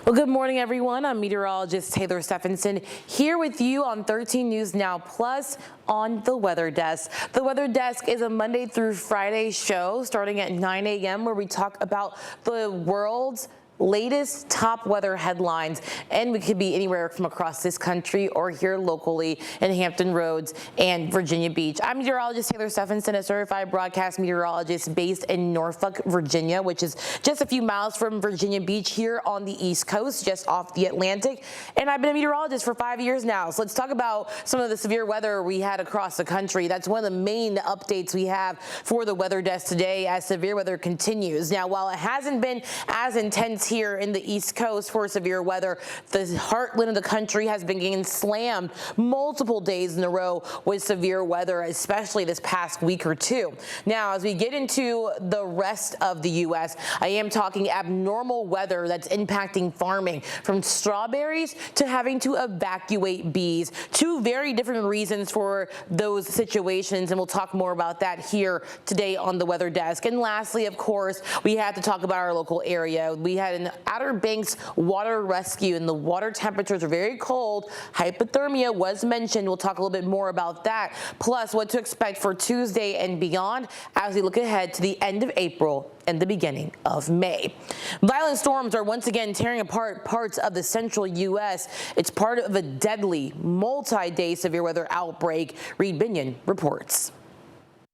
Well, good morning, everyone. I'm meteorologist Taylor Stephenson here with you on 13 News Now Plus on the Weather Desk. The Weather Desk is a Monday through Friday show starting at 9 a.m. where we talk about the world's latest top weather headlines, and we could be anywhere from across this country or here locally in Hampton Roads and Virginia Beach. I'm meteorologist Taylor Stephenson, a certified broadcast meteorologist based in Norfolk, Virginia, which is just a few miles from Virginia Beach here on the East Coast, just off the Atlantic. And I've been a meteorologist for 5 years now. So let's talk about some of the severe weather we had across the country. That's one of the main updates we have for the Weather Desk today as severe weather continues. Now, while it hasn't been as intense here in the East Coast for severe weather, the heartland of the country has been getting slammed multiple days in a row with severe weather, especially this past week or two. Now, as we get into the rest of the U.S., I am talking abnormal weather that's impacting farming, from strawberries to having to evacuate bees. Two very different reasons for those situations, and we'll talk more about that here today on the Weather Desk. And lastly, of course, we had to talk about our local area. We had an Outer Banks water rescue, and the water temperatures are very cold. Hypothermia was mentioned. We'll talk a little bit more about that, plus what to expect for Tuesday and beyond as we look ahead to the end of April and the beginning of May. Violent storms are once again tearing apart parts of the central U.S. It's part of a deadly multi-day severe weather outbreak. Reed Binion reports.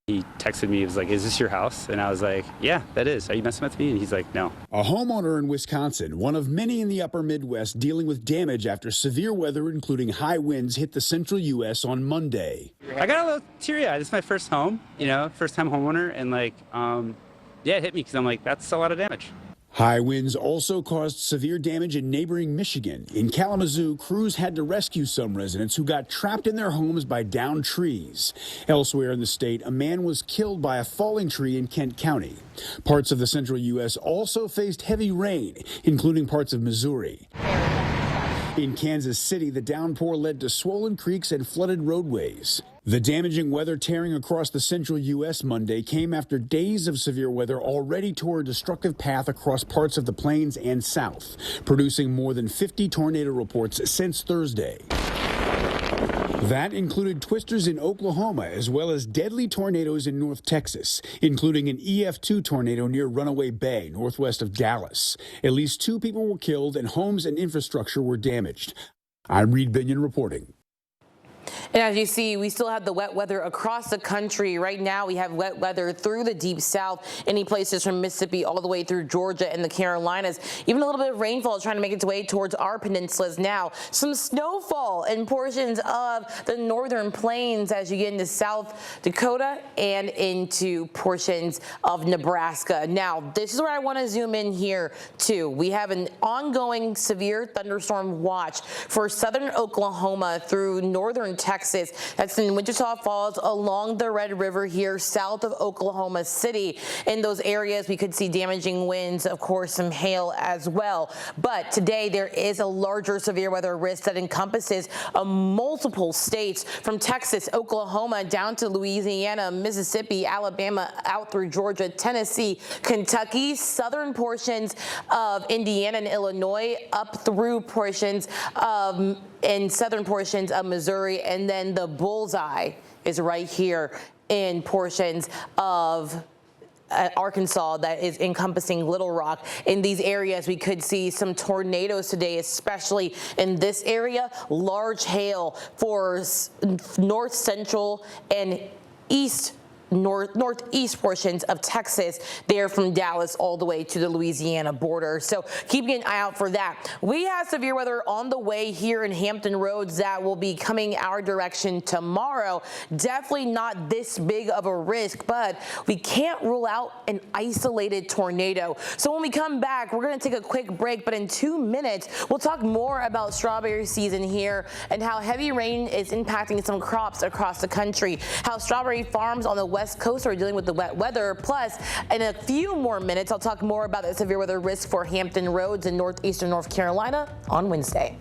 He texted me, he was like, "Is this your house?" And I was like, "Yeah, that is. Are you messing with me?" And he's like, "No." A homeowner in Wisconsin, one of many in the upper Midwest dealing with damage after severe weather, including high winds, hit the central U.S. on Monday. I got a little teary-eyed. It's my first home, first time homeowner. And yeah, it hit me because I'm like, that's a lot of damage. High winds also caused severe damage in neighboring Michigan. In Kalamazoo, crews had to rescue some residents who got trapped in their homes by downed trees. Elsewhere in the state, a man was killed by a falling tree in Kent County. Parts of the central U.S. also faced heavy rain, including parts of Missouri. In Kansas City, the downpour led to swollen creeks and flooded roadways. The damaging weather tearing across the central U.S. Monday came after days of severe weather already tore a destructive path across parts of the plains and south, producing more than 50 tornado reports since Thursday. That included twisters in Oklahoma, as well as deadly tornadoes in North Texas, including an EF2 tornado near Runaway Bay, northwest of Dallas. At least 2 people were killed and homes and infrastructure were damaged. I'm Reed Binion reporting. And as you see, we still have the wet weather across the country. Right now, we have wet weather through the deep south, any places from Mississippi all the way through Georgia and the Carolinas. Even a little bit of rainfall is trying to make its way towards our peninsulas now. Some snowfall in portions of the northern plains as you get into South Dakota and into portions of Nebraska. Now, this is where I want to zoom in here, too. We have an ongoing severe thunderstorm watch for southern Oklahoma through northern Texas. That's in Wichita Falls along the Red River here south of Oklahoma City. In those areas, we could see damaging winds, of course, some hail as well. But today, there is a larger severe weather risk that encompasses multiple states from Texas, Oklahoma, down to Louisiana, Mississippi, Alabama, out through Georgia, Tennessee, Kentucky, southern portions of Indiana and Illinois, up through portions of in southern portions of Missouri, and then the bullseye is right here in portions of Arkansas that is encompassing Little Rock. In these areas, we could see some tornadoes today, especially in this area. Large hail for north central and northeast portions of Texas, there from Dallas all the way to the Louisiana border. So keep an eye out for that. We have severe weather on the way here in Hampton Roads that will be coming our direction tomorrow. Definitely not this big of a risk, but we can't rule out an isolated tornado. So when we come back, we're going to take a quick break, but in 2 minutes, we'll talk more about strawberry season here and how heavy rain is impacting some crops across the country, how strawberry farms on the West Coast are dealing with the wet weather. Plus, in a few more minutes, I'll talk more about the severe weather risk for Hampton Roads in northeastern North Carolina on Wednesday.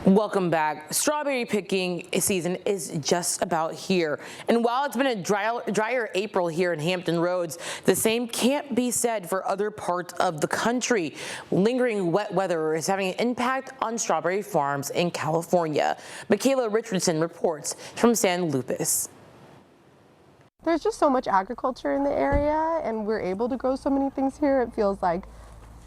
Welcome back. Strawberry picking season is just about here. And while it's been a drier April here in Hampton Roads, the same can't be said for other parts of the country. Lingering wet weather is having an impact on strawberry farms in California. Michaela Richardson reports from San Luis. There's just so much agriculture in the area, and we're able to grow so many things here. It feels like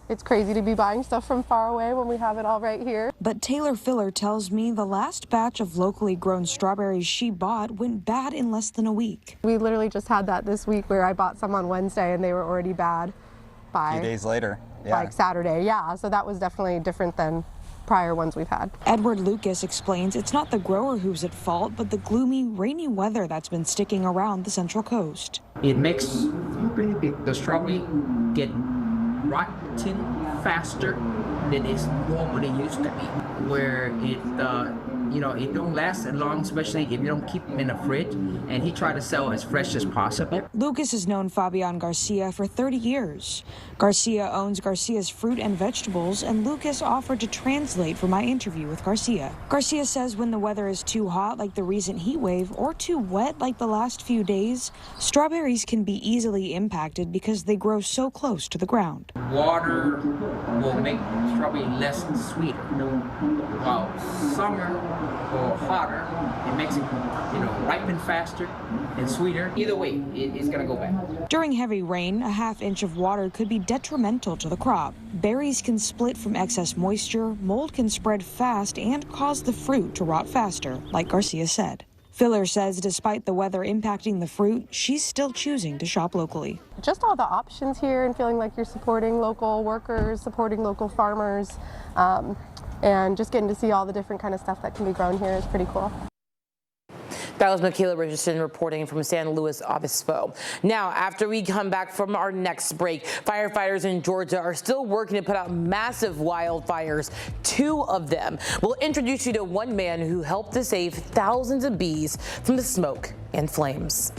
it's crazy to be buying stuff from far away when we have it all right here. But Taylor Filler tells me the last batch of locally grown strawberries she bought went bad in less than a week. We literally just had that this week where I bought some on Wednesday and they were already bad by a few days later. Like Saturday. Yeah, so that was definitely different than prior ones we've had. Edward Lucas explains it's not the grower who's at fault, but the gloomy, rainy weather that's been sticking around the Central Coast. It makes the strawberry get rotten faster than it's normally used to be, where it it don't last as long, especially if you don't keep them in the fridge, and he tried to sell as fresh as possible. Lucas has known Fabian Garcia for 30 years. Garcia owns Garcia's Fruit and Vegetables, and Lucas offered to translate for my interview with Garcia. Garcia says when the weather is too hot, like the recent heat wave, or too wet, like the last few days, strawberries can be easily impacted because they grow so close to the ground. Water will make strawberry less sweeter, while summer or hotter, it makes it ripen faster and sweeter. Either way, it's gonna go bad. During heavy rain, a half inch of water could be detrimental to the crop. Berries can split from excess moisture, mold can spread fast and cause the fruit to rot faster, like Garcia said. Filler says despite the weather impacting the fruit, she's still choosing to shop locally. Just all the options here and feeling like you're supporting local workers, supporting local farmers, and just getting to see all the different kind of stuff that can be grown here is pretty cool. That was Michaela Richardson reporting from San Luis Obispo. Now, after we come back from our next break, firefighters in Georgia are still working to put out massive wildfires, 2 of them. We'll introduce you to one man who helped to save thousands of bees from the smoke and flames.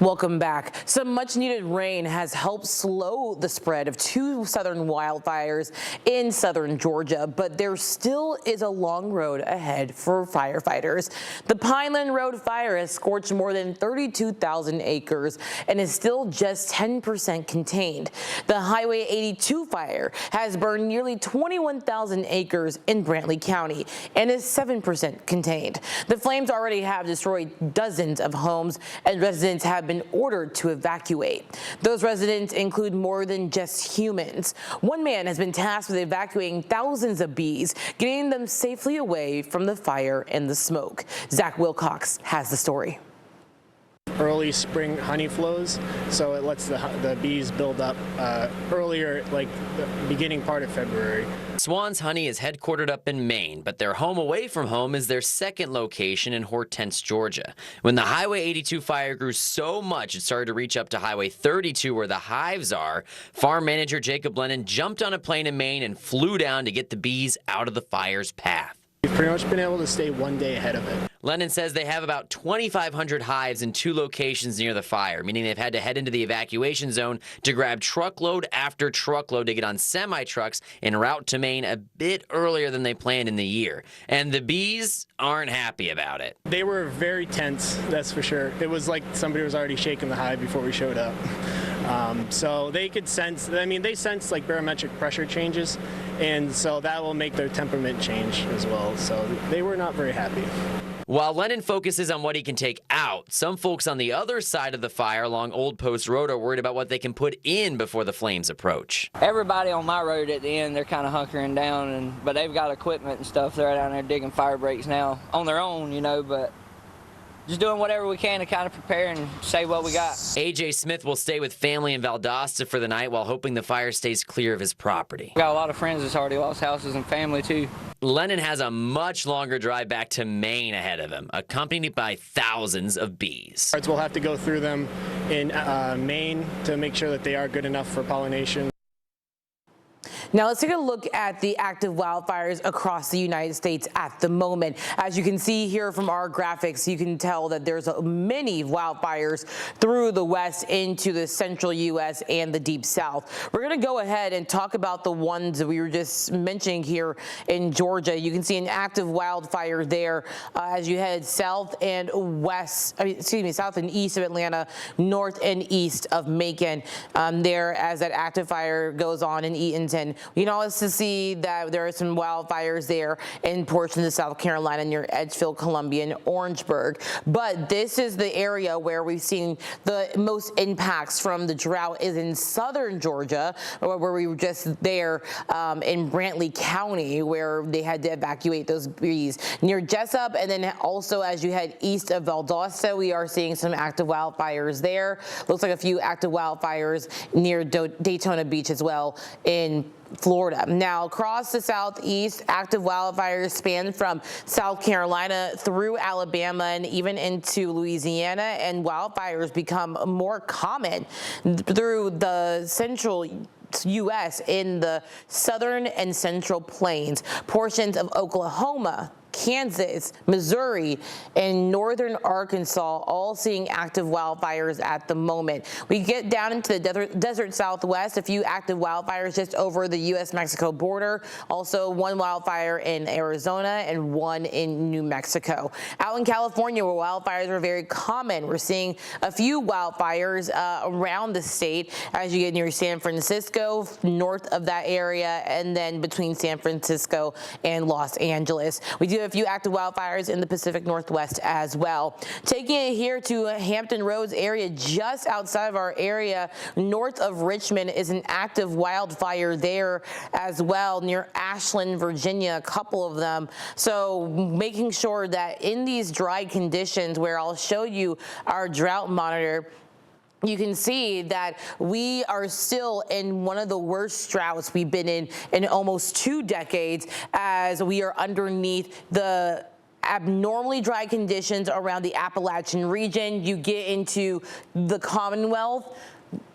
Welcome back. Some much needed rain has helped slow the spread of 2 southern wildfires in southern Georgia, but there still is a long road ahead for firefighters. The Pineland Road fire has scorched more than 32,000 acres and is still just 10% contained. The Highway 82 fire has burned nearly 21,000 acres in Brantley County and is 7% contained. The flames already have destroyed dozens of homes, and residents have been been ordered to evacuate. Those residents include more than just humans. One man has been tasked with evacuating thousands of bees, getting them safely away from the fire and the smoke. Zach Wilcox has the story. Early spring honey flows, so it lets the bees build up earlier, like the beginning part of February. Swan's Honey is headquartered up in Maine, but their home away from home is their second location in Hortense, Georgia. When the Highway 82 fire grew so much it started to reach up to Highway 32 where the hives are, farm manager Jacob Lennon jumped on a plane in Maine and flew down to get the bees out of the fire's path. We've pretty much been able to stay one day ahead of it. Lennon says they have about 2,500 hives in 2 locations near the fire, meaning they've had to head into the evacuation zone to grab truckload after truckload to get on semi-trucks en route to Maine a bit earlier than they planned in the year. And the bees aren't happy about it. They were very tense, that's for sure. It was like somebody was already shaking the hive before we showed up. So they could sense, they sense like barometric pressure changes, and so that will make their temperament change as well. So they were not very happy. While Lennon focuses on what he can take out, some folks on the other side of the fire along Old Post Road are worried about what they can put in before the flames approach. Everybody on my road at the end, they're kind of hunkering down, but they've got equipment and stuff. They're down there digging fire breaks now on their own, but just doing whatever we can to kind of prepare and save what we got. AJ Smith will stay with family in Valdosta for the night while hoping the fire stays clear of his property. Got a lot of friends that's already lost houses and family too. Lennon has a much longer drive back to Maine ahead of him, accompanied by thousands of bees. We'll have to go through them in Maine to make sure that they are good enough for pollination. Now let's take a look at the active wildfires across the United States at the moment. As you can see here from our graphics, you can tell that there's many wildfires through the west into the central U.S. and the deep south. We're going to go ahead and talk about the ones that we were just mentioning here in Georgia. You can see an active wildfire there as you head south and south and east of Atlanta, north and east of Macon. There as that active fire goes on in Eatonton. You can also see that there are some wildfires there in portions of South Carolina near Edgefield, Columbia, and Orangeburg. But this is the area where we've seen the most impacts from the drought is in southern Georgia, where we were just there in Brantley County, where they had to evacuate those bees. Near Jessup, and then also as you head east of Valdosta, we are seeing some active wildfires there. Looks like a few active wildfires near Daytona Beach as well in Florida. Now, across the southeast, active wildfires span from South Carolina through Alabama and even into Louisiana, and wildfires become more common through the central U.S. in the southern and central plains, portions of Oklahoma, Kansas, Missouri, and northern Arkansas, all seeing active wildfires at the moment. We get down into the desert southwest, a few active wildfires just over the U.S.-Mexico border. Also, one wildfire in Arizona and one in New Mexico. Out in California, where wildfires are very common, we're seeing a few wildfires around the state as you get near San Francisco, north of that area, and then between San Francisco and Los Angeles. We do have a few active wildfires in the Pacific Northwest as well. Taking it here to Hampton Roads area, just outside of our area, north of Richmond, is an active wildfire there as well, near Ashland, Virginia, a couple of them. So making sure that in these dry conditions, where I'll show you our drought monitor, you can see that we are still in one of the worst droughts we've been in almost 2 decades, as we are underneath the abnormally dry conditions around the Appalachian region. You get into the Commonwealth.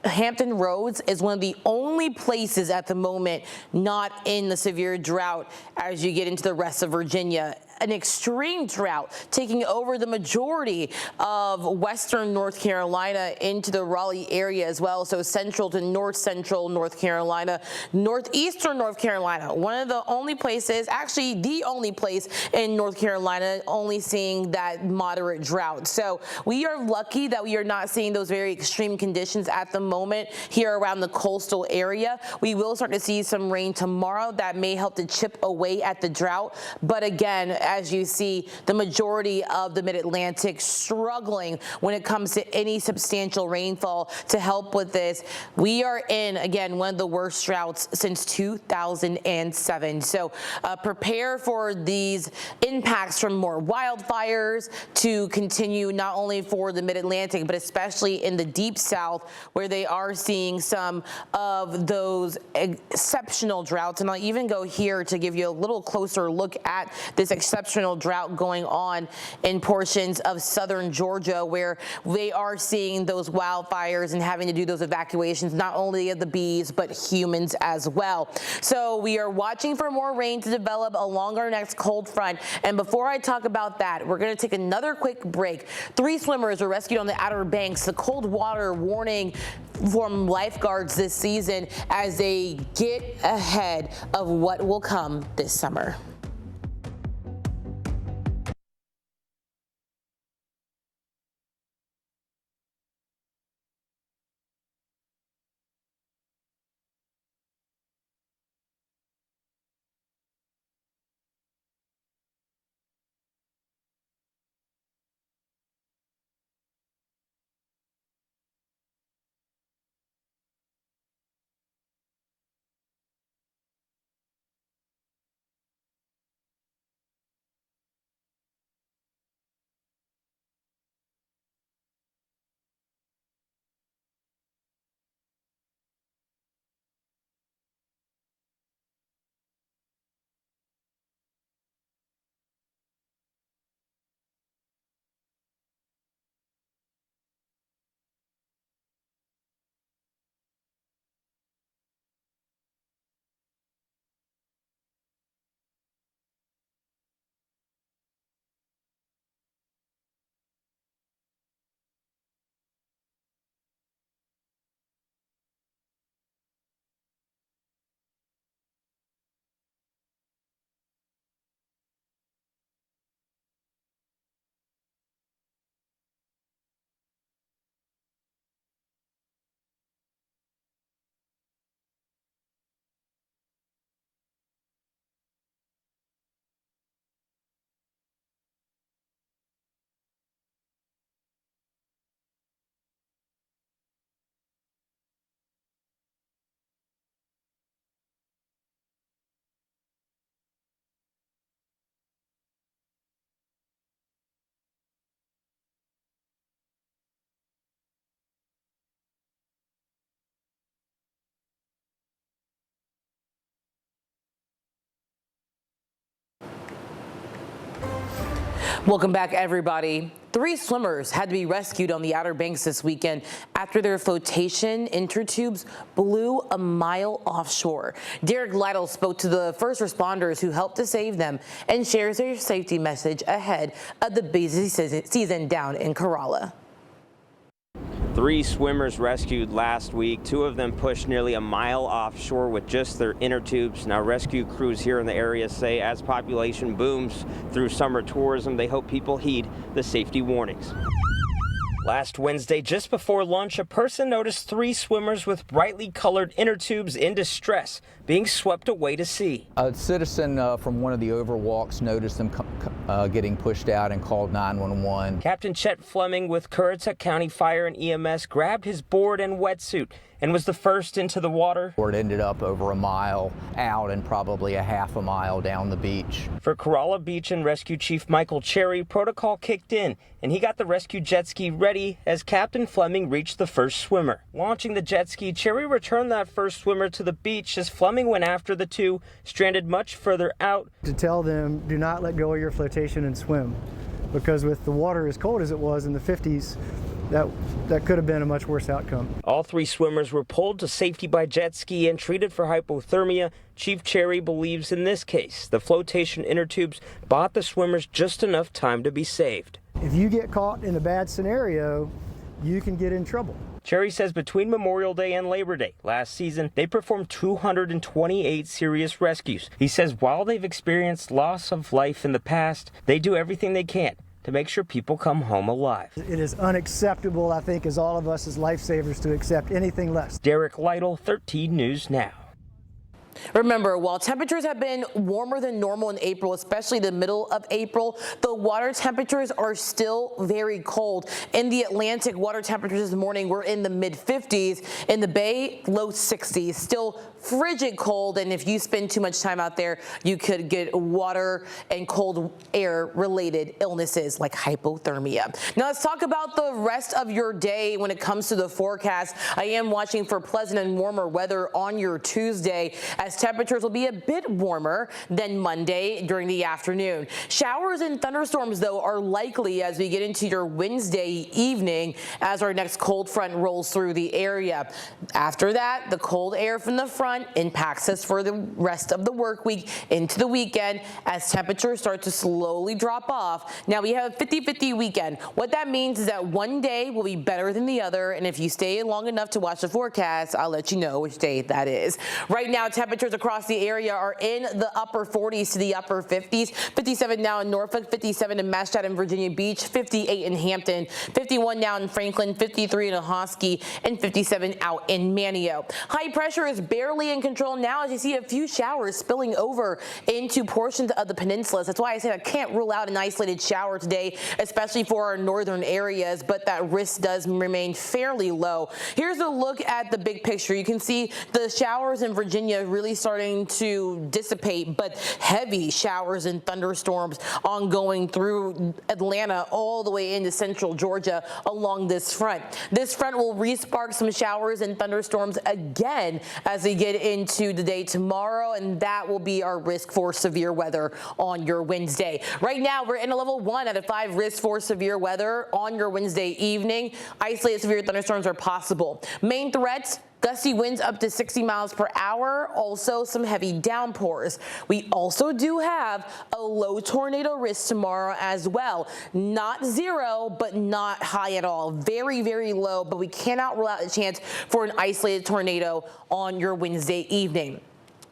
Hampton Roads is one of the only places at the moment not in the severe drought as you get into the rest of Virginia. An extreme drought taking over the majority of western North Carolina into the Raleigh area as well. So central to north central North Carolina, northeastern North Carolina, one of the only places, actually the only place in North Carolina only seeing that moderate drought. So we are lucky that we are not seeing those very extreme conditions at the moment here around the coastal area. We will start to see some rain tomorrow that may help to chip away at the drought. But again, as you see, the majority of the mid-Atlantic struggling when it comes to any substantial rainfall. To help with this, we are in, again, one of the worst droughts since 2007. So prepare for these impacts from more wildfires to continue, not only for the mid-Atlantic, but especially in the deep south, where they are seeing some of those exceptional droughts. And I'll even go here to give you a little closer look at this exceptional drought going on in portions of southern Georgia, where they are seeing those wildfires and having to do those evacuations, not only of the bees, but humans as well. So we are watching for more rain to develop along our next cold front. And before I talk about that, we're going to take another quick break. 3 swimmers were rescued on the Outer Banks. The cold water warning from lifeguards this season as they get ahead of what will come this summer. Welcome back, everybody. 3 swimmers had to be rescued on the Outer Banks this weekend after their flotation intertubes blew a mile offshore. Derek Lytle spoke to the first responders who helped to save them and shares their safety message ahead of the busy season down in Kerala. 3 swimmers rescued last week. 2 of them pushed nearly a mile offshore with just their inner tubes. Now, rescue crews here in the area say as population booms through summer tourism, they hope people heed the safety warnings. Last Wednesday, just before lunch, a person noticed 3 swimmers with brightly colored inner tubes in distress being swept away to sea. A citizen from one of the overwalks noticed them getting pushed out and called 911. Captain Chet Fleming with Currituck County Fire and EMS grabbed his board and wetsuit and was the first into the water. It ended up over a mile out and probably a half a mile down the beach. For Kerala Beach and Rescue Chief Michael Cherry, protocol kicked in, and he got the rescue jet ski ready as Captain Fleming reached the first swimmer. Launching the jet ski, Cherry returned that first swimmer to the beach as Fleming went after the 2 stranded much further out. To tell them, do not let go of your flotation and swim, because with the water as cold as it was in the 50s, that could have been a much worse outcome. All 3 swimmers were pulled to safety by jet ski and treated for hypothermia. Chief Cherry believes in this case, the flotation inner tubes bought the swimmers just enough time to be saved. If you get caught in a bad scenario, you can get in trouble. Cherry says between Memorial Day and Labor Day last season, they performed 228 serious rescues. He says while they've experienced loss of life in the past, they do everything they can to make sure people come home alive. It is unacceptable, I think, as all of us as lifesavers to accept anything less. Derek Lytle, 13 News Now. Remember, while temperatures have been warmer than normal in April, especially the middle of April, the water temperatures are still very cold. In the Atlantic, water temperatures this morning were in the mid-50s. In the Bay, low 60s. Still frigid cold, and if you spend too much time out there, you could get water and cold air related illnesses like hypothermia. Now let's talk about the rest of your day when it comes to the forecast. I am watching for pleasant and warmer weather on your Tuesday, as temperatures will be a bit warmer than Monday during the afternoon. Showers and thunderstorms, though, are likely as we get into your Wednesday evening as our next cold front rolls through the area. After that, the cold air from the front impacts us for the rest of the work week into the weekend as temperatures start to slowly drop off. Now we have a 50-50 weekend. What that means is that one day will be better than the other, and if you stay long enough to watch the forecast, I'll let you know which day that is. Right now, temperatures across the area are in the upper 40s to the upper 50s. 57 now in Norfolk, 57 in Mascot and Virginia Beach, 58 in Hampton, 51 now in Franklin, 53 in Ahoskie, and 57 out in Manteo. High pressure is barely in control now as you see a few showers spilling over into portions of the peninsulas. That's why I said I can't rule out an isolated shower today, especially for our northern areas, but that risk does remain fairly low. Here's a look at the big picture. You can see the showers in Virginia really starting to dissipate, but heavy showers and thunderstorms ongoing through Atlanta all the way into central Georgia along this front. This front will re-spark some showers and thunderstorms again as we get into the day tomorrow, and that will be our risk for severe weather on your Wednesday. Right now, we're in a level 1 out of 5 risk for severe weather on your Wednesday evening. Isolated severe thunderstorms are possible. Main threats: gusty winds up to 60 miles per hour, also some heavy downpours. We also do have a low tornado risk tomorrow as well. Not zero, but not high at all. Very, very low, but we cannot rule out a chance for an isolated tornado on your Wednesday evening.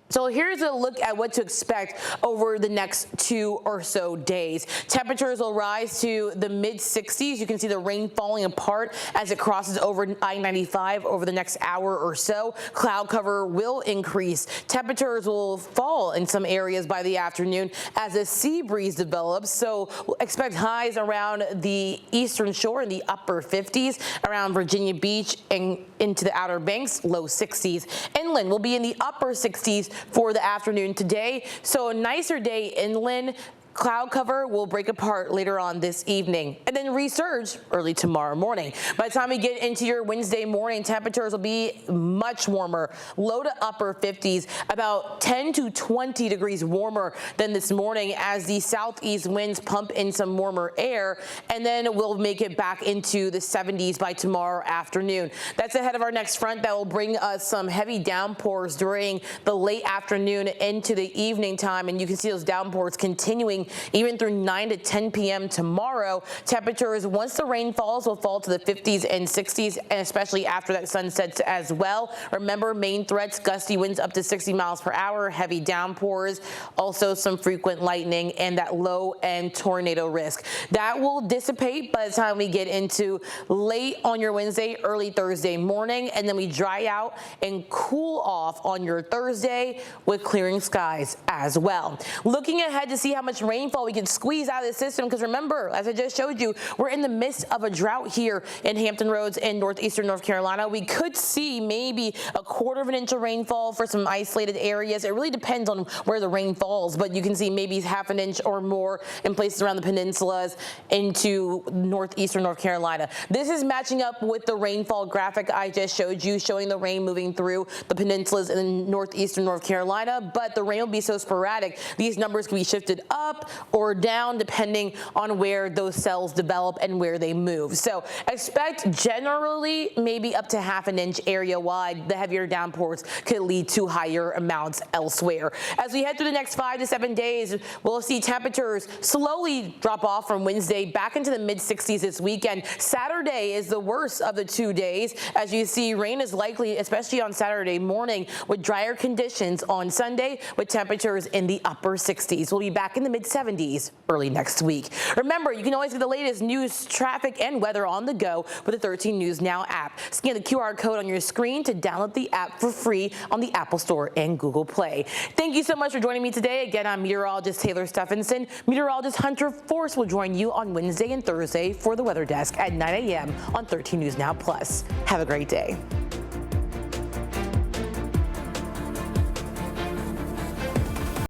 So here's a look at what to expect over the next 2 or so days. Temperatures will rise to the mid-60s. You can see the rain falling apart as it crosses over I-95 over the next hour or so. Cloud cover will increase. Temperatures will fall in some areas by the afternoon as a sea breeze develops. So we'll expect highs around the eastern shore in the upper 50s, around Virginia Beach and into the Outer Banks, low 60s. Inland will be in the upper 60s for the afternoon today. So a nicer day inland. Cloud cover will break apart later on this evening and then resurge early tomorrow morning. By the time we get into your Wednesday morning, temperatures will be much warmer, low to upper 50s, about 10 to 20 degrees warmer than this morning as the southeast winds pump in some warmer air, and then we'll make it back into the 70s by tomorrow afternoon. That's ahead of our next front that will bring us some heavy downpours during the late afternoon into the evening time, and you can see those downpours continuing even through 9 to 10 p.m. tomorrow. Temperatures, once the rain falls, will fall to the 50s and 60s, and especially after that sun sets as well. Remember, main threats: gusty winds up to 60 miles per hour, heavy downpours, also some frequent lightning, and that low-end tornado risk. That will dissipate by the time we get into late on your Wednesday, early Thursday morning, and then we dry out and cool off on your Thursday with clearing skies as well. Looking ahead to see how much rainfall we can squeeze out of the system, because remember, as I just showed you, we're in the midst of a drought here in Hampton Roads in northeastern North Carolina. We could see maybe a 1/4 inch of rainfall for some isolated areas. It really depends on where the rain falls, but you can see maybe 1/2 inch or more in places around the peninsulas into northeastern North Carolina. This is matching up with the rainfall graphic I just showed you, showing the rain moving through the peninsulas in northeastern North Carolina, but the rain will be so sporadic, these numbers can be shifted up or down depending on where those cells develop and where they move. So expect generally maybe up to 1/2 inch area wide. The heavier downpours could lead to higher amounts elsewhere. As we head through the next 5 to 7 days, we'll see temperatures slowly drop off from Wednesday back into the mid-60s this weekend. Saturday is the worst of the 2 days. As you see, rain is likely, especially on Saturday morning, with drier conditions on Sunday with temperatures in the upper 60s. We'll be back in the mid mid-70s early next week. Remember, you can always get the latest news, traffic, and weather on the go with the 13 News Now app. Scan the QR code on your screen to download the app for free on the Apple Store and Google Play. Thank you so much for joining me today. Again, I'm meteorologist Taylor Stephenson. Meteorologist Hunter Force will join you on Wednesday and Thursday for the Weather Desk at 9 a.m. on 13 News Now Plus. Have a great day.